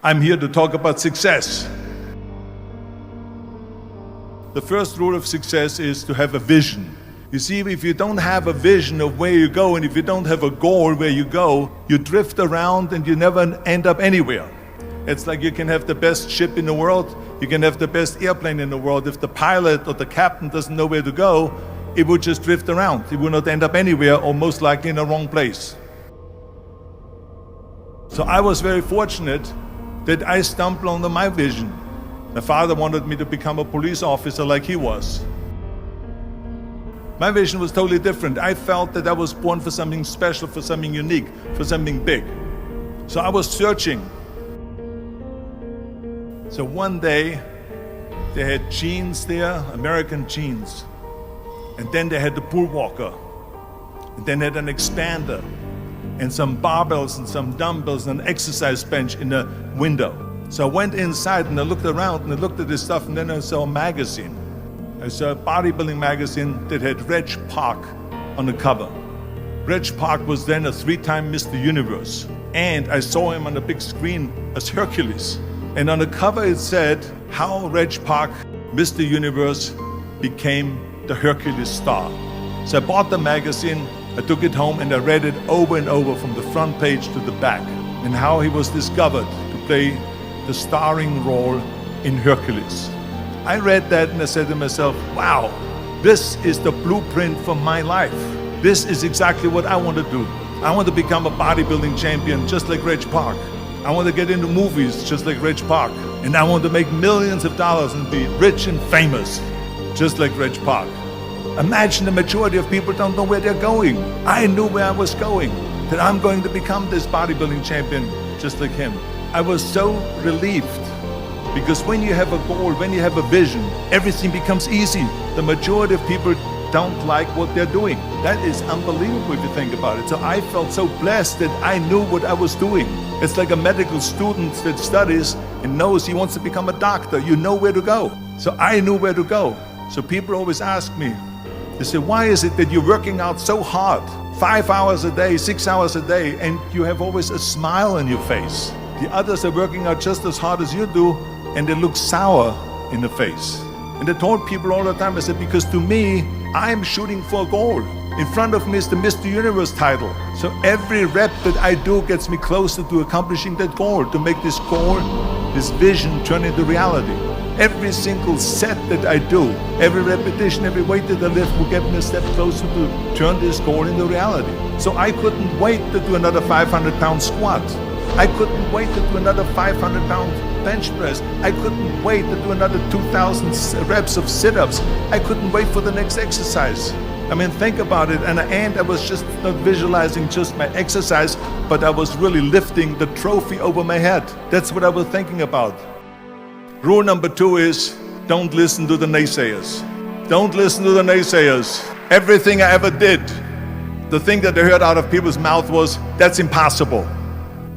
I'm here to talk about success. The first rule of success is to have a vision. You see, if you don't have a vision of where you go, and if you don't have a goal where you go, you drift around and you never end up anywhere. It's like you can have the best ship in the world, you can have the best airplane in the world. If the pilot or the captain doesn't know where to go, it will just drift around. It will not end up anywhere, or most likely in the wrong place. So I was very fortunate that I stumbled onto my vision. My father wanted me to become a police officer like he was. My vision was totally different. I felt that I was born for something special, for something unique, for something big. So I was searching. So one day, they had jeans there, American jeans. And then they had the pool walker. And then they had an expander. And some barbells and some dumbbells and an exercise bench in the window. So I went inside and I looked around and I looked at this stuff, and then I saw a magazine. I saw a bodybuilding magazine that had Reg Park on the cover. Reg Park was then a 3-time Mr. Universe. And I saw him on the big screen as Hercules. And on the cover it said how Reg Park, Mr. Universe, became the Hercules star. So I bought the magazine, I took it home and I read it over and over from the front page to the back, and how he was discovered to play the starring role in Hercules. I read that and I said to myself, wow, this is the blueprint for my life. This is exactly what I want to do. I want to become a bodybuilding champion just like Reg Park. I want to get into movies just like Reg Park. And I want to make millions of dollars and be rich and famous just like Reg Park. Imagine the majority of people don't know where they're going. I knew where I was going, that I'm going to become this bodybuilding champion just like him. I was so relieved, because when you have a goal, when you have a vision, everything becomes easy. The majority of people don't like what they're doing. That is unbelievable if you think about it. So I felt so blessed that I knew what I was doing. It's like a medical student that studies and knows he wants to become a doctor. You know where to go. So I knew where to go. So people always ask me, they say, why is it that you're working out so hard? 5 hours a day, 6 hours a day, and you have always a smile on your face. The others are working out just as hard as you do, and they look sour in the face. And I told people all the time, I said, because to me, I'm shooting for a goal. In front of me is the Mr. Universe title. So every rep that I do gets me closer to accomplishing that goal, to make this goal, this vision turn into reality. Every single set that I do, every repetition, every weight that I lift will get me a step closer to turn this goal into reality. So I couldn't wait to do another 500-pound squat. I couldn't wait to do another 500-pound bench press. I couldn't wait to do another 2,000 reps of sit-ups. I couldn't wait for the next exercise. I mean, think about it. And I was just not visualizing just my exercise, but I was really lifting the trophy over my head. That's what I was thinking about. Rule number 2 is, don't listen to the naysayers. Don't listen to the naysayers. Everything I ever did, the thing that I heard out of people's mouth was, that's impossible.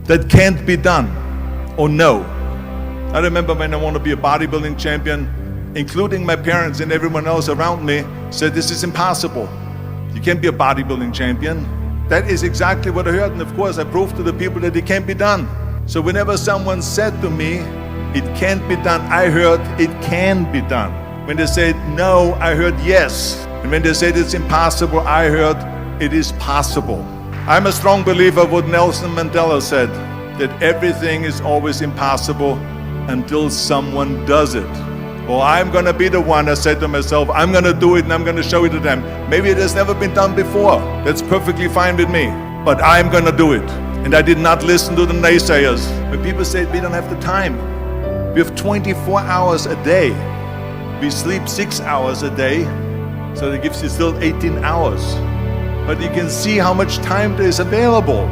That can't be done. Or no. I remember when I wanted to be a bodybuilding champion, including my parents and everyone else around me, said this is impossible. You can't be a bodybuilding champion. That is exactly what I heard, and of course I proved to the people that it can't be done. So whenever someone said to me, it can't be done, I heard it can be done. When they said no, I heard yes. And when they said it's impossible, I heard it is possible. I'm a strong believer of what Nelson Mandela said, that everything is always impossible until someone does it. Well, I'm gonna be the one, I said to myself, I'm gonna do it and I'm gonna show it to them. Maybe it has never been done before. That's perfectly fine with me. But I'm gonna do it. And I did not listen to the naysayers. When people say we don't have the time, we have 24 hours a day. We sleep 6 hours a day, so that gives you still 18 hours. But you can see how much time there is available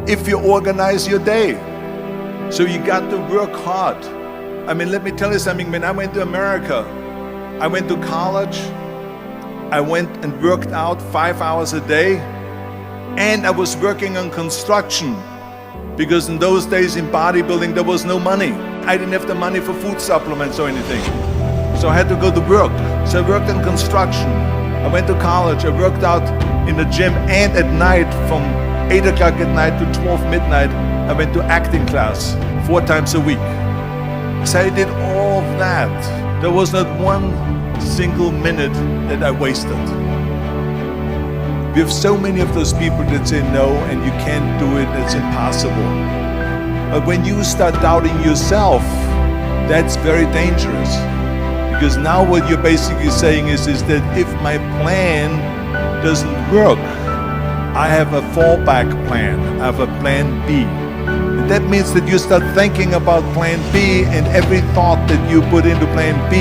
if you organize your day. So you got to work hard. I mean, let me tell you something. When I went to America, I went to college, I went and worked out 5 hours a day, and I was working on construction, because in those days in bodybuilding there was no money. I didn't have the money for food supplements or anything. So I had to go to work. So I worked in construction. I went to college, I worked out in the gym and at night from 8 o'clock at night to 12 midnight, I went to acting class 4 times a week. So I did all of that. There was not one single minute that I wasted. We have so many of those people that say no and you can't do it, it's impossible. But when you start doubting yourself, that's very dangerous. Because now what you're basically saying is that if my plan doesn't work, I have a fallback plan, I have a plan B. And that means that you start thinking about plan B, and every thought that you put into plan B,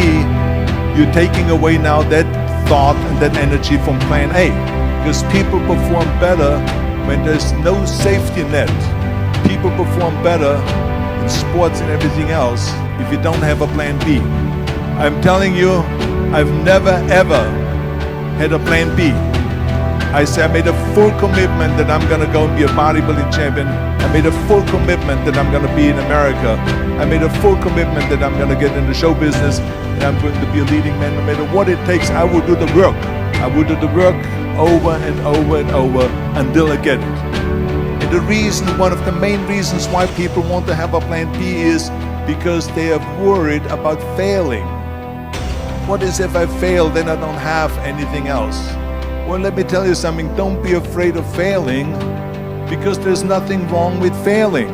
you're taking away now that thought and that energy from plan A. Because people perform better when there's no safety net. People perform better in sports and everything else if you don't have a plan B. I'm telling you, I've never ever had a plan B. I made a full commitment that I'm gonna go and be a bodybuilding champion. I made a full commitment that I'm gonna be in America. I made a full commitment that I'm gonna get in the show business and I'm going to be a leading man. No matter what it takes, I will do the work. I will do the work over and over and over until I get it. And the reason, one of the main reasons why people want to have a plan B is because they are worried about failing. What is if I fail, then I don't have anything else? Well, let me tell you something, don't be afraid of failing, because there's nothing wrong with failing.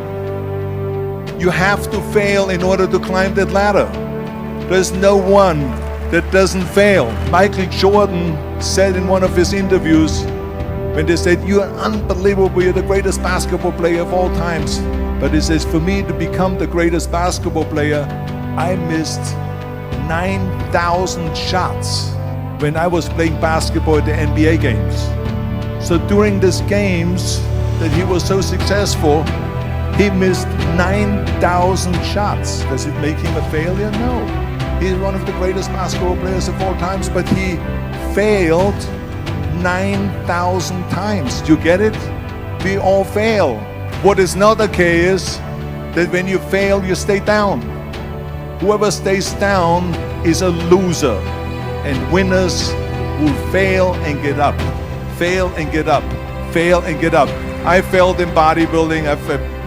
You have to fail in order to climb that ladder. There's no one that doesn't fail. Michael Jordan said in one of his interviews, when they said, "You are unbelievable, you're the greatest basketball player of all times." But he says, for me to become the greatest basketball player, I missed 9,000 shots when I was playing basketball at the NBA games. So during these games that he was so successful, he missed 9,000 shots. Does it make him a failure? No. He's one of the greatest basketball players of all times, but he failed 9,000 times. Do you get it? We all fail. What is not okay is that when you fail, you stay down. Whoever stays down is a loser. And winners will fail and get up. Fail and get up. Fail and get up. I failed in bodybuilding.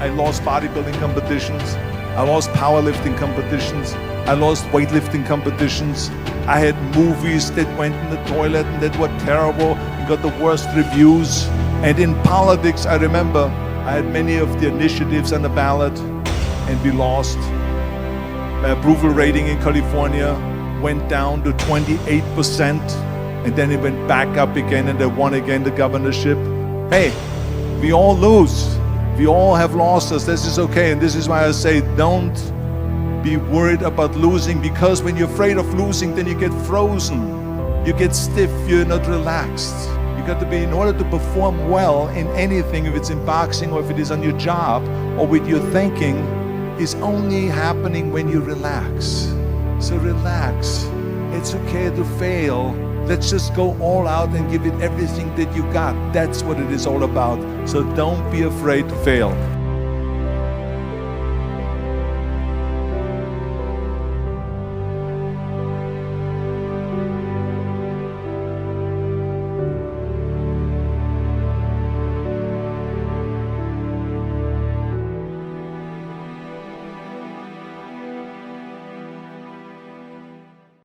I lost bodybuilding competitions. I lost powerlifting competitions. I lost weightlifting competitions. I had movies that went in the toilet and that were terrible and got the worst reviews. And in politics, I remember I had many of the initiatives on the ballot and we lost. My approval rating in California went down to 28%, and then it went back up again and they won again the governorship. Hey, we all lose. We all have losses. This is okay, and this is why I say don't be worried about losing, because when you're afraid of losing, then you get frozen. You get stiff, you're not relaxed. You got to be, in order to perform well in anything, if it's in boxing or if it is on your job or with your thinking, is only happening when you relax. So relax. It's okay to fail. Let's just go all out and give it everything that you got. That's what it is all about. So don't be afraid to fail.